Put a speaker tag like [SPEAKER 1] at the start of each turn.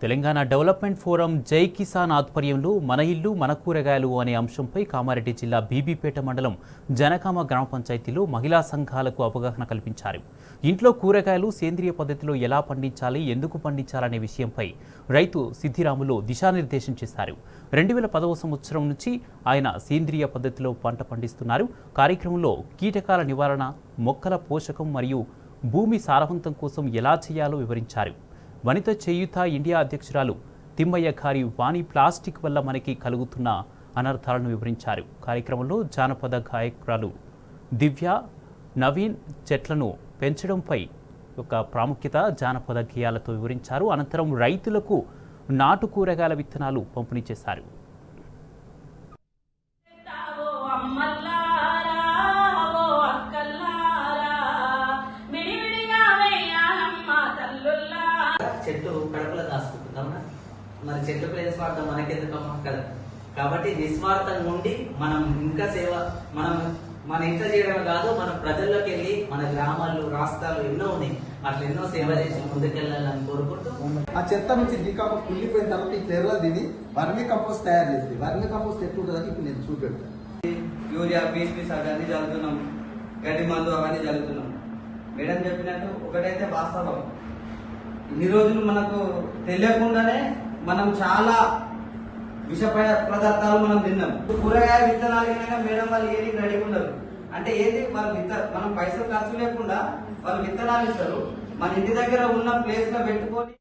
[SPEAKER 1] Telangana development forum జై కిసాన్ ఆధ్వర్యంలో మన ఇల్లు మన కూరగాయలు అనే అంశంపై కామారెడ్డి జిల్లా బీబీపేట మండలం జనకామ గ్రామ పంచాయతీలో మహిళా సంఘాలకు అవగాహన కల్పించారు. ఇంట్లో కూరగాయలు సేంద్రియ పద్ధతిలో ఎలా పండించాలి, ఎందుకు పండించాలనే విషయంపై రైతు సిద్ధిరాములు దిశానిర్దేశం చేశారు. 2010వ సంవత్సరం నుంచి ఆయన సేంద్రియ పద్ధతిలో పంట పండిస్తున్నారు. కార్యక్రమంలో కీటకాల నివారణ, మొక్కల పోషకం మరియు భూమి సారవంతం కోసం ఎలా చేయాలో వివరించారు. వనిత చేయూత ఇండియా అధ్యక్షురాలు తిమ్మయ్య గారి వాణి ప్లాస్టిక్ వల్ల మనకి కలుగుతున్న అనర్థాలను వివరించారు. కార్యక్రమంలో జానపద గాయకురాలు దివ్య నవీన్ చెట్లను పెంచడంపై ఒక ప్రాముఖ్యత జానపద గేయాలతో వివరించారు. అనంతరం రైతులకు నాటు కూరగాయల విత్తనాలు పంపిణీ చేశారు.
[SPEAKER 2] చెట్టు కడుపులో దాచుకుంటున్నాం. మరి చెట్ల ప్లేస్ వాడతాం మనకెందుకమ్మా కదా. కాబట్టి నిస్వార్థంగా ఉండి మనం ఇంకా సేవ మన ఇంట్లో చేయడమే కాదు, మన ప్రజల్లోకి వెళ్ళి మన గ్రామాలు, రాష్ట్రాలు ఎన్నో ఉన్నాయి, అట్లా ఎన్నో సేవ చేసి ముందుకెళ్ళాలని కోరుకుంటూ
[SPEAKER 3] ఆ చెత్త నుంచి డీకంపోస్ట్ కుళ్ళిపోయిన తర్వాత ఈ చెర్రలు తిని వర్మి కంపోస్ట్ తయారు చేసి వర్మి కంపోస్ట్ ఎట్లుంటుందని ఇప్పుడు నేను చూపెడతాను.
[SPEAKER 4] యూరియా, పీస్ అవన్నీ చల్లుతున్నాం, గడ్డి మందు అవన్నీ చల్లుతున్నాం. మేడం చెప్పినట్టు ఒకటైతే వాస్తవం, ఇన్ని రోజులు మనకు తెలియకుండానే మనం చాలా విష పదార్థాలు మనం తిన్నాం. కూరగాయ విత్తనాలు అయినా మేడం వాళ్ళు ఏది రెడీ ఉండరు. అంటే ఏది వాళ్ళు మనం పైసలు ఖర్చు లేకుండా వాళ్ళు విత్తనాలు ఇస్తారు. మన ఇంటి దగ్గర ఉన్న ప్లేస్ లో పెట్టుకొని